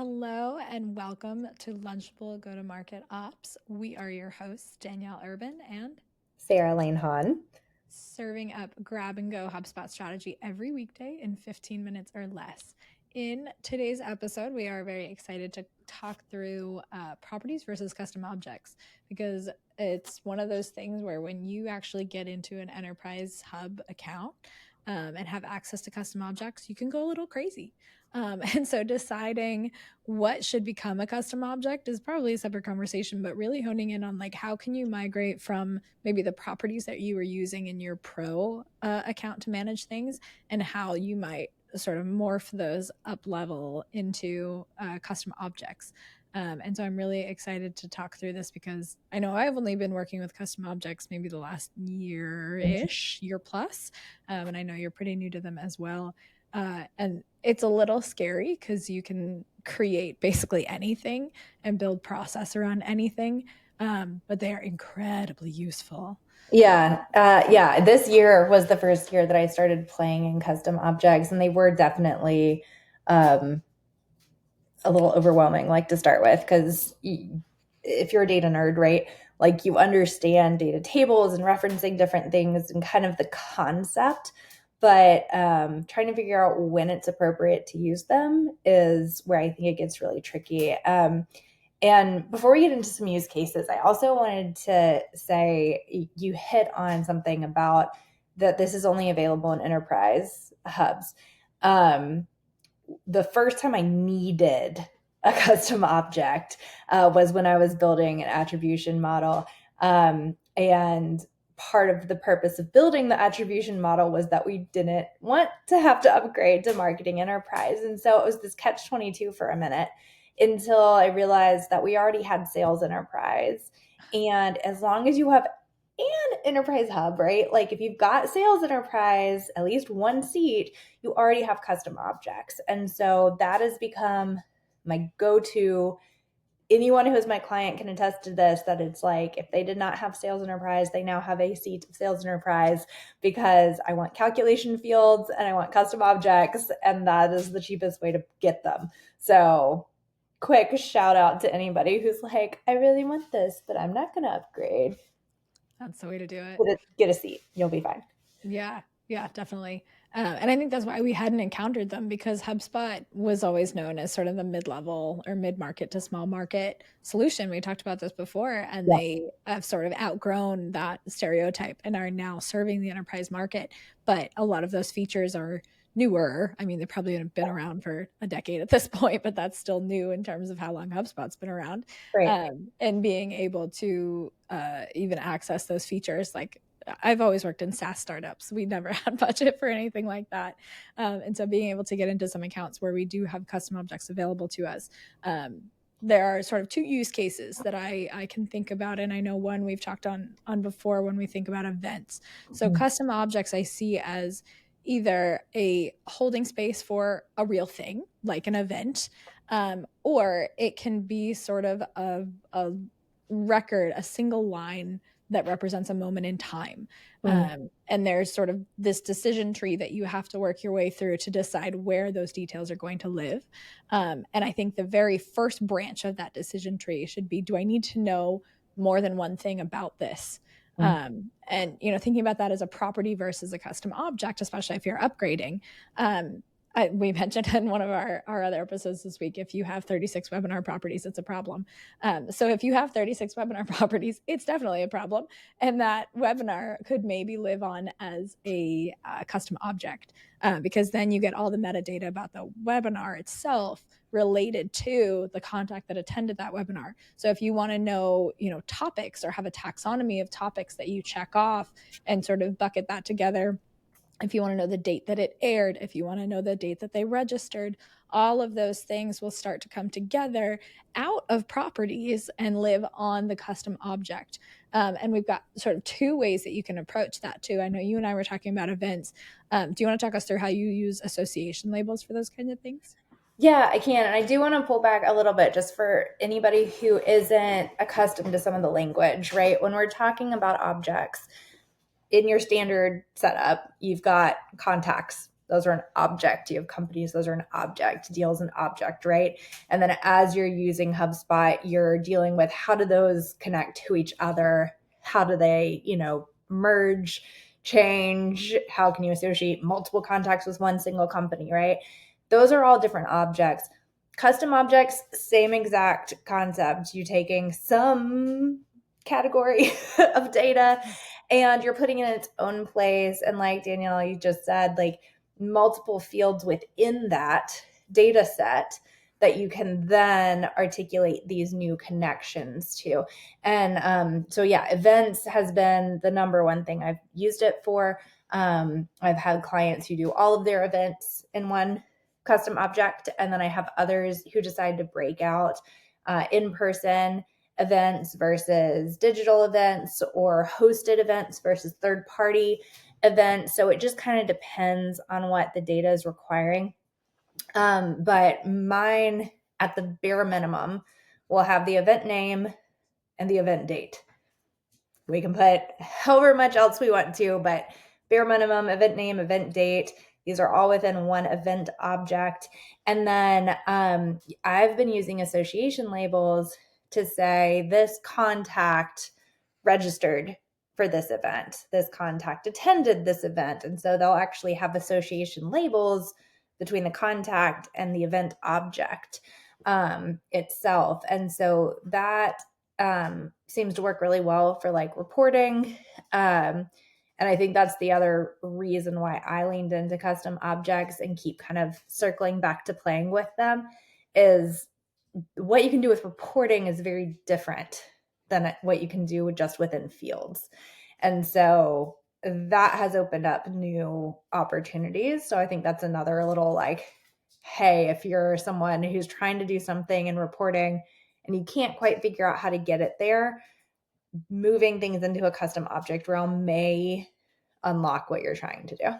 Hello and welcome to Lunchable Go-to-Market Ops. We are your hosts, Danielle Urban, and Sarah Lane-Hawn. serving up grab and go HubSpot strategy every weekday in 15 minutes or less. In today's episode, we are very excited to talk through properties versus custom objects, because it's one of those things where when you actually get into an enterprise hub account and have access to custom objects, you can go a little crazy. And so deciding what should become a custom object is probably a separate conversation, but really honing in on like how can you migrate from maybe the properties that you were using in your pro account to manage things, and how you might sort of morph those up level into custom objects. And so I'm really excited to talk through this because I know I've only been working with custom objects maybe the last year-ish, year plus, and I know you're pretty new to them as well. And it's a little scary because you can create basically anything and build process around anything, but they are incredibly useful. Yeah. This year was the first year that I started playing in custom objects, and they were definitely um, a little overwhelming, like to start with, because if you're a data nerd, right, like you understand data tables and referencing different things and kind of the concept, but trying to figure out when it's appropriate to use them is where I think it gets really tricky. And before we get into some use cases, I also wanted to say you hit on something about that this is only available in enterprise hubs. The first time I needed a custom object was when I was building an attribution model. And part of the purpose of building the attribution model was that we didn't want to have to upgrade to marketing enterprise. And so it was this catch-22 for a minute until I realized that we already had sales enterprise. And as long as you have an enterprise hub, right? Like if you've got sales enterprise, at least one seat, you already have custom objects. And so that has become my go-to. Anyone who is my client can attest to this, that it's like if they did not have sales enterprise, they now have a seat of sales enterprise, because I want calculation fields and I want custom objects, and that is the cheapest way to get them. So quick shout out to anybody who's like, I really want this, but I'm not going to upgrade. That's the way to do it. Get a seat. You'll be fine. Yeah, definitely. And I think that's why we hadn't encountered them, because HubSpot was always known as sort of the mid-level or mid-market to small market solution. We talked about this before, and Yeah. they have sort of outgrown that stereotype and are now serving the enterprise market. But a lot of those features are newer. I mean, they probably have been around for a decade at this point, but that's still new in terms of how long HubSpot's been around. Right. And being able to even access those features, like I've always worked in SaaS startups. We never had budget for anything like that. And so being able to get into some accounts where we do have custom objects available to us, there are sort of two use cases that I can think about. And I know one we've talked on before when we think about events. So custom objects I see as either a holding space for a real thing, like an event, or it can be sort of a record, a single line that represents a moment in time. And there's sort of this decision tree that you have to work your way through to decide where those details are going to live. And I think the very first branch of that decision tree should be, do I need to know more than one thing about this? And, thinking about that as a property versus a custom object, especially if you're upgrading, we mentioned in one of our other episodes this week, if you have 36 webinar properties, it's a problem. So if you have 36 webinar properties, it's definitely a problem. And that webinar could maybe live on as a custom object, because then you get all the metadata about the webinar itself related to the contact that attended that webinar. So if you want to know, topics, or have a taxonomy of topics that you check off and sort of bucket that together, if you want to know the date that it aired, if you want to know the date that they registered, all of those things will start to come together out of properties and live on the custom object. And we've got sort of two ways that you can approach that too. I know you and I were talking about events. Do you want to talk us through how you use association labels for those kinds of things? Yeah, I can. And I do want to pull back a little bit just for anybody who isn't accustomed to some of the language, right? When we're talking about objects in your standard setup, you've got contacts. those are an object. You have companies, those are an object. Deals, an object, right? And then as you're using HubSpot, you're dealing with how do those connect to each other? How do they, merge, change? How can you associate multiple contacts with one single company, right? Those are all different objects. Custom objects, same exact concept. You taking some category of data and you're putting it in its own place. And like Danielle, you just said, like multiple fields within that data set that you can then articulate these new connections to. And so, yeah, events has been the number one thing I've used it for. I've had clients who do all of their events in one custom object, and then I have others who decide to break out in-person events versus digital events, or hosted events versus third-party events. So it just kind of depends on what the data is requiring. But mine, at the bare minimum, will have the event name and the event date. We can put however much else we want to, but bare minimum, event name, event date. These are all within one event object. And then I've been using association labels to say this contact registered for this event, this contact attended this event. And so they'll actually have association labels between the contact and the event object itself. And so that seems to work really well for like reporting. And I think that's the other reason why I leaned into custom objects and keep kind of circling back to playing with them, is what you can do with reporting is very different than what you can do just within fields. And so that has opened up new opportunities. So I think that's another little like, hey, if you're someone who's trying to do something in reporting and you can't quite figure out how to get it there, moving things into a custom object realm may unlock what you're trying to do.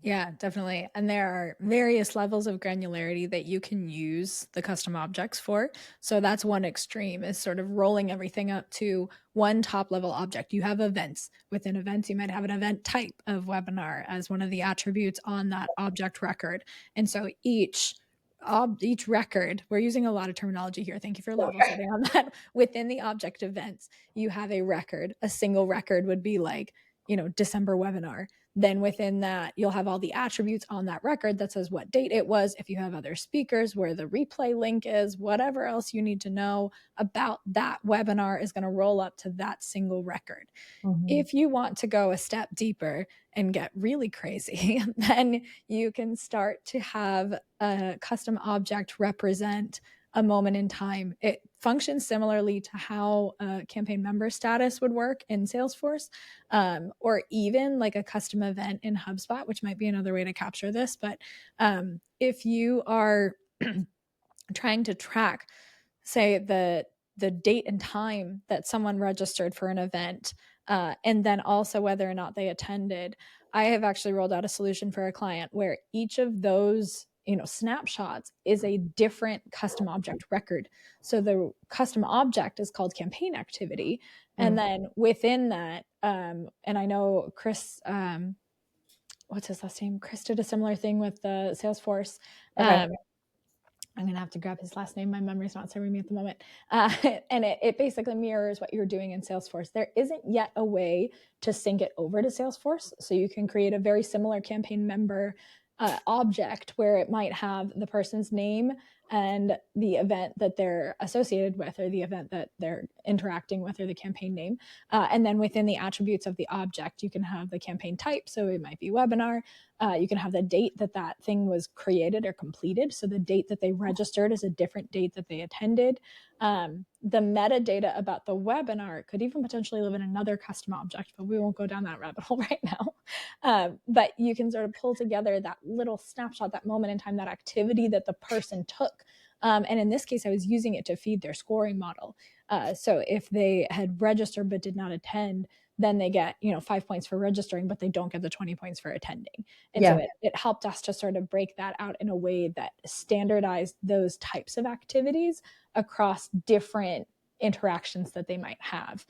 Yeah, definitely. And there are various levels of granularity that you can use the custom objects for. So that's one extreme, is sort of rolling everything up to one top level object. You have events. Within events, you might have an event type of webinar as one of the attributes on that object record. And so each record, we're using a lot of terminology here. Thank you for level setting on that. Within the object events, you have a record. A single record would be like, December webinar. Then within that, you'll have all the attributes on that record that says what date it was, if you have other speakers, where the replay link is, whatever else you need to know about that webinar is going to roll up to that single record. Mm-hmm. If you want to go a step deeper and get really crazy, then you can start to have a custom object represent a moment in time. It functions similarly to how a campaign member status would work in Salesforce, or even like a custom event in HubSpot, which might be another way to capture this. But if you are trying to track, say, the date and time that someone registered for an event, and then also whether or not they attended, I have actually rolled out a solution for a client where each of those snapshots is a different custom object record. So the custom object is called campaign activity. And then within that, and I know Chris, what's his last name? Chris did a similar thing with the Salesforce. Okay. I'm going to have to grab his last name. My memory's not serving me at the moment. And it basically mirrors what you're doing in Salesforce. There isn't yet a way to sync it over to Salesforce. So you can create a very similar campaign member object where it might have the person's name and the event that they're associated with, or the event that they're interacting with, or the campaign name. And then within the attributes of the object, you can have the campaign type. So it might be webinar. You can have the date that that thing was created or completed. So the date that they registered is a different date that they attended. The metadata about the webinar could even potentially live in another custom object, but we won't go down that rabbit hole right now. But you can sort of pull together that little snapshot, that moment in time, that activity that the person took. And in this case, I was using it to feed their scoring model. So if they had registered but did not attend, then they get 5 points for registering, but they don't get the 20 points for attending. And so it helped us to sort of break that out in a way that standardized those types of activities across different interactions that they might have.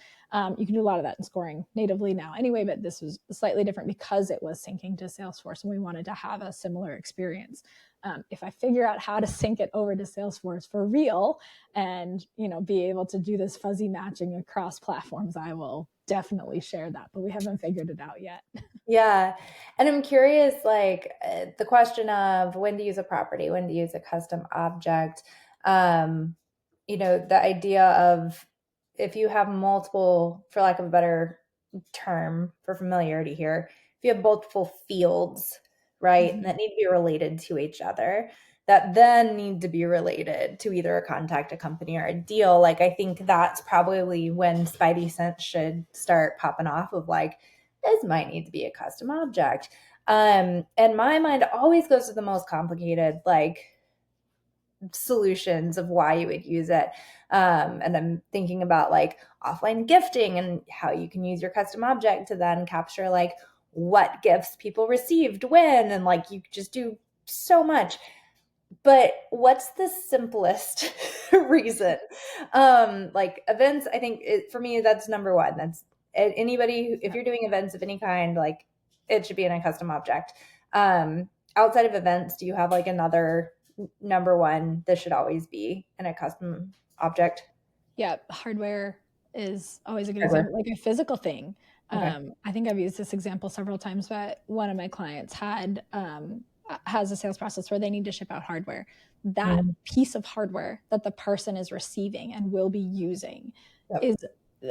You can do a lot of that in scoring natively now anyway, but this was slightly different because it was syncing to Salesforce and we wanted to have a similar experience. If I figure out how to sync it over to Salesforce for real and, be able to do this fuzzy matching across platforms, I will definitely share that, but we haven't figured it out yet. Yeah. And I'm curious, like the question of when to use a property, when to use a custom object. Um, the idea of if you have multiple, for lack of a better term for familiarity here, if you have multiple fields, right, Mm-hmm. that need to be related to each other, that then need to be related to either a contact, a company, or a deal, like I think that's probably when Spidey sense should start popping off of like, this might need to be a custom object. And my mind always goes to the most complicated, like solutions of why you would use it. And I'm thinking about like offline gifting and how you can use your custom object to then capture like what gifts people received when, and like you just do so much. But what's the simplest reason? Like events, I think for me, that's number one. That's anybody, if you're doing events of any kind, like it should be in a custom object. Outside of events, do you have like another number one? This should always be in a custom object. Yeah, hardware is always a good example, Hardware. like a physical thing. Okay. I think I've used this example several times, but one of my clients has a sales process where they need to ship out hardware. That Mhm. piece of hardware that the person is receiving and will be using Yep. is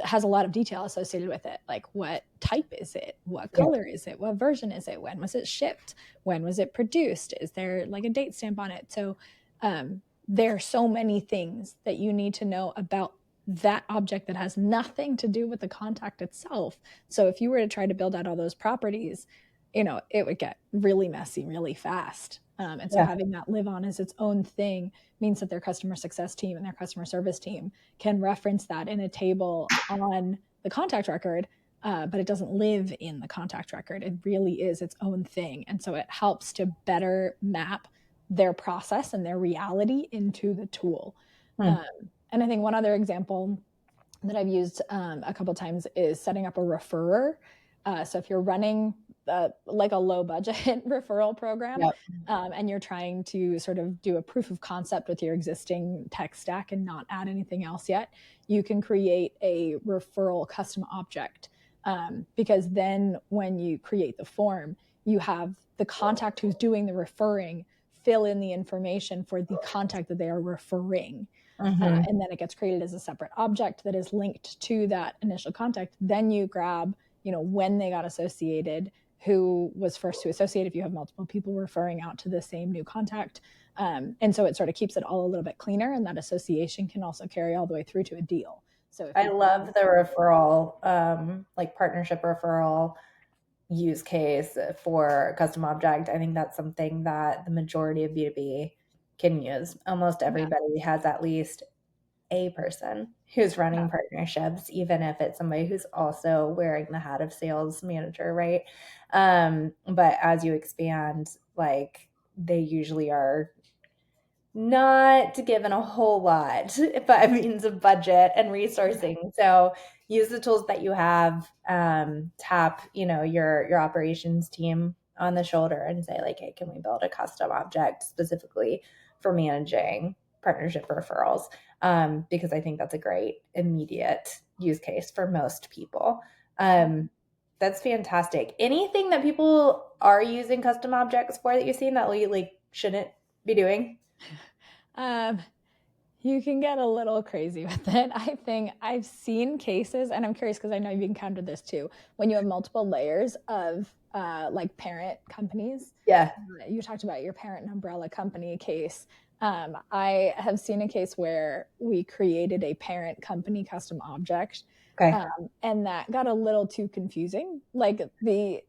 has a lot of detail associated with it. Like what type is it? What Yep. color is it? What version is it? When was it shipped? When was it produced? Is there like a date stamp on it? So there are so many things that you need to know about that object that has nothing to do with the contact itself. So if you were to try to build out all those properties, it would get really messy really fast. And so Yeah. having that live on as its own thing means that their customer success team and their customer service team can reference that in a table on the contact record, but it doesn't live in the contact record. It really is its own thing. And so it helps to better map their process and their reality into the tool. Hmm. Um, and I think one other example that I've used a couple times is setting up a referrer. So if you're running like a low budget referral program, Yep. and you're trying to sort of do a proof of concept with your existing tech stack and not add anything else yet, you can create a referral custom object. Because then when you create the form, you have the contact who's doing the referring fill in the information for the contact that they are referring. Mm-hmm. And then it gets created as a separate object that is linked to that initial contact. Then you grab, when they got associated, who was first to associate if you have multiple people referring out to the same new contact. And so it sort of keeps it all a little bit cleaner, and that association can also carry all the way through to a deal. So if I you love the referral, like partnership referral use case for custom object. I think that's something that the majority of B2B can use. Almost yeah, everybody has at least a person who's yeah, running partnerships, even if it's somebody who's also wearing the hat of sales manager, right? But as you expand, like they usually are not given a whole lot by means of budget and yeah. resourcing. So use the tools that you have. Tap, your operations team on the shoulder and say like, hey, can we build a custom object specifically for managing partnership referrals? Because I think that's a great immediate use case for most people. That's fantastic. Anything that people are using custom objects for that you've seen that we like shouldn't be doing? Um, you can get a little crazy with it. I think I've seen cases, and I'm curious because I know you've encountered this too, when you have multiple layers of like parent companies. Yeah. You talked about your parent umbrella company case. I have seen a case where we created a parent company custom object, Okay. and that got a little too confusing. Like we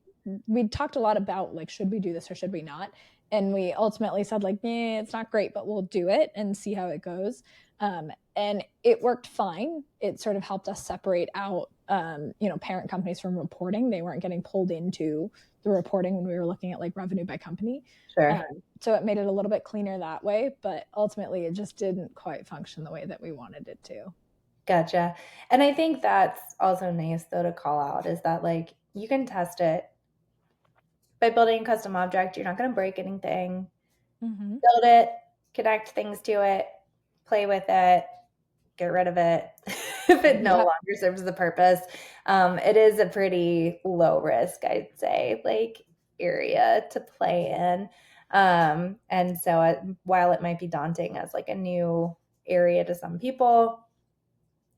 talked a lot about like should we do this or should we not, and we ultimately said like it's not great, but we'll do it and see how it goes. And it worked fine. It sort of helped us separate out parent companies from reporting. They weren't getting pulled into the reporting when we were looking at like revenue by company. Sure. So it made it a little bit cleaner that way, but ultimately it just didn't quite function the way that we wanted it to. Gotcha. And I think that's also nice though to call out is that like you can test it by building a custom object. You're not going to break anything. Mm-hmm. Build it, connect things to it, play with it, get rid of it if it no Yeah. longer serves the purpose. It is a pretty low risk, I'd say, like area to play in. And so while it might be daunting as like a new area to some people,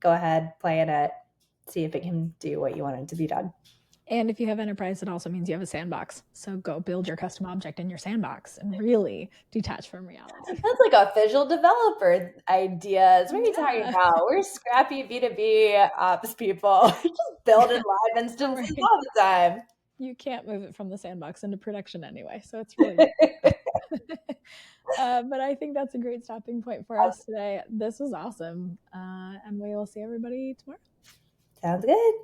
go ahead, play in it, see if it can do what you want it to be done. And if you have enterprise, it also means you have a sandbox. So go build your custom object in your sandbox and really detach from reality. That's like a visual developer ideas. What are you talking Yeah. about? We're scrappy B2B ops people. We just build in live instances Right. all the time. You can't move it from the sandbox into production anyway. So it's really good. But I think that's a great stopping point for us today. This was awesome. And we will see everybody tomorrow. Sounds good.